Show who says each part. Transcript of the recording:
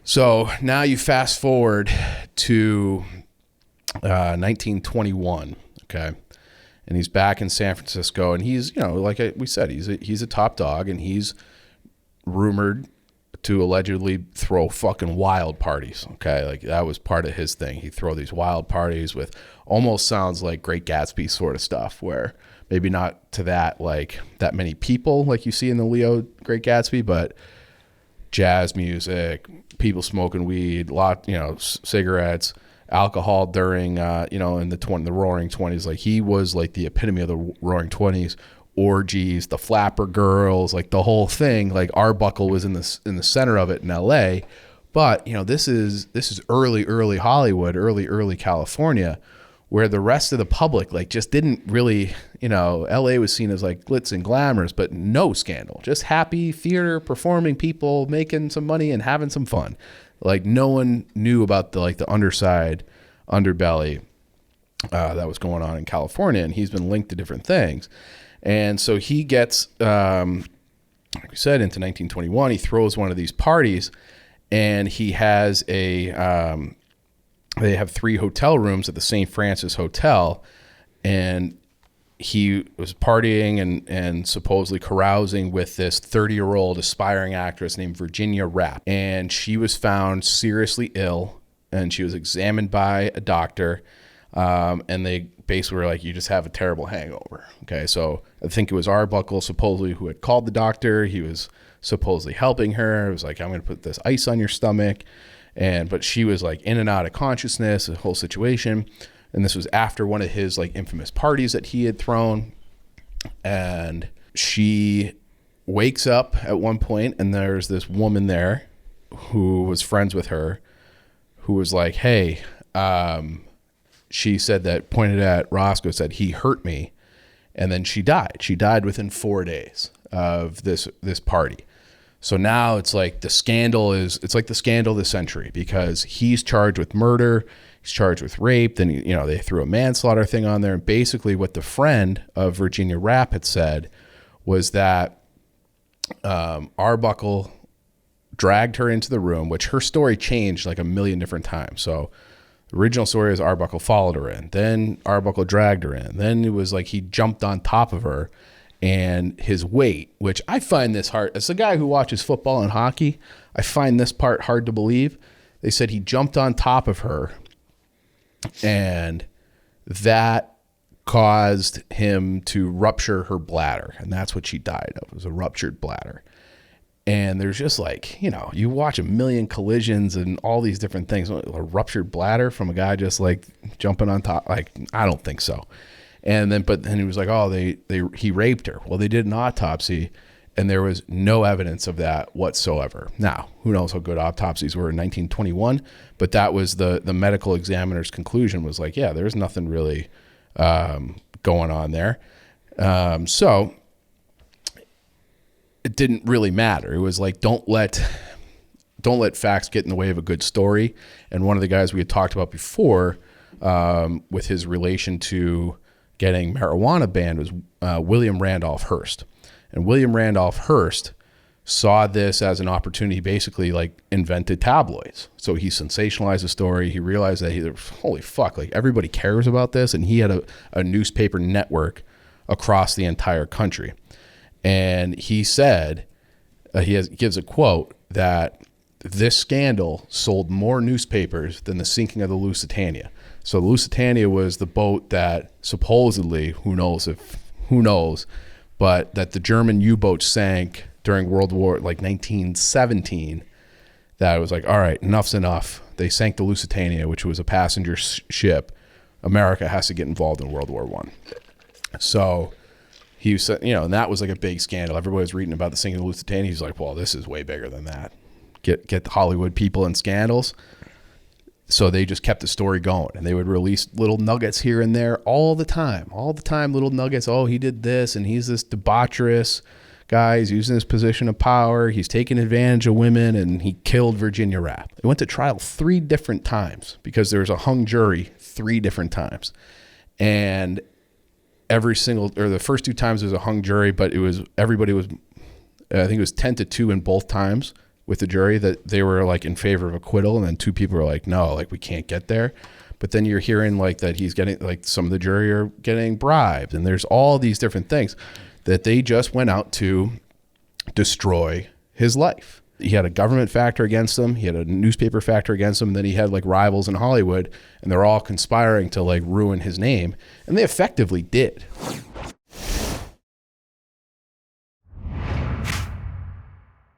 Speaker 1: So now you fast forward to 1921, okay? And he's back in San Francisco, and he's, like we said, he's a top dog, and he's rumored to allegedly throw fucking wild parties, okay? Like, that was part of his thing. He'd throw these wild parties with almost sounds like Great Gatsby sort of stuff, where maybe not to that many people like you see in the Leo Great Gatsby, but jazz music, people smoking weed, cigarettes, alcohol during, in the Roaring 20s. Like, he was like the epitome of the Roaring 20s. Orgies, the flapper girls, like the whole thing. Like, Arbuckle was in the center of it in LA, but this is early Hollywood, early California, where the rest of the public just didn't really, LA was seen as like glitz and glamours, but no scandal, just happy theater performing people making some money and having some fun. Like, no one knew about the underbelly that was going on in California, and he's been linked to different things. And so he gets, like we said, into 1921, he throws one of these parties, and he has they have 3 hotel rooms at the St. Francis Hotel, and he was partying and supposedly carousing with this 30-year-old aspiring actress named Virginia Rapp. And she was found seriously ill, and she was examined by a doctor, and they basically were like, you just have a terrible hangover. Okay, so I think it was Arbuckle supposedly who had called the doctor. He was supposedly helping her. It was like, I'm going to put this ice on your stomach. But she was like in and out of consciousness, the whole situation. And this was after one of his like infamous parties that he had thrown. And she wakes up at one point, and there's this woman there who was friends with her, who was like, hey, she said that, pointed at Roscoe, said, he hurt me. And then she died. She died within 4 days of this party. So now it's like the scandal it's like the scandal of the century, because he's charged with murder. He's charged with rape. Then, they threw a manslaughter thing on there. And basically what the friend of Virginia Rapp had said was that Arbuckle dragged her into the room, which her story changed like a million different times. So the original story is Arbuckle followed her in. Then Arbuckle dragged her in. Then it was like he jumped on top of her, and his weight, which I find this hard. As a guy who watches football and hockey, I find this part hard to believe. They said he jumped on top of her, and that caused him to rupture her bladder. And that's what she died of. It was a ruptured bladder. And there's just like, you watch a million collisions and all these different things. A ruptured bladder from a guy just like jumping on top. Like, I don't think so. And then, but then he was like, oh, he raped her. Well, they did an autopsy, and there was no evidence of that whatsoever. Now, who knows how good autopsies were in 1921, but that was the medical examiner's conclusion, was like, yeah, there's nothing really going on there. So it didn't really matter. It was like, don't let facts get in the way of a good story. And one of the guys we had talked about before, with his relation to getting marijuana banned, was William Randolph Hearst. And William Randolph Hearst saw this as an opportunity, basically like invented tabloids. So he sensationalized the story. He realized that holy fuck, like everybody cares about this. And he had a newspaper network across the entire country. And he said, gives a quote that this scandal sold more newspapers than the sinking of the Lusitania. So the Lusitania was the boat that supposedly, who knows, but that the German U-boat sank during World War, like 1917, that it was like, all right, enough's enough. They sank the Lusitania, which was a passenger ship. America has to get involved in World War I. So he said, and that was like a big scandal. Everybody was reading about the sinking of the Lusitania. He's like, well, this is way bigger than that. Get the Hollywood people in scandals. So they just kept the story going, and they would release little nuggets here and there all the time, little nuggets. Oh, he did this, and he's this debaucherous guy. He's using his position of power. He's taking advantage of women, and he killed Virginia Rapp. It went to trial 3 different times because there was a hung jury 3 different times. And the first 2 times there was a hung jury, but everybody was, I think it was 10-2 in both times with the jury that they were like in favor of acquittal, and then 2 people were like, no, like we can't get there. But then you're hearing like that he's getting, like some of the jury are getting bribed, and there's all these different things that they just went out to destroy his life. He had a government factor against him. He had a newspaper factor against him. And then he had like rivals in Hollywood, and they're all conspiring to like ruin his name. And they effectively did.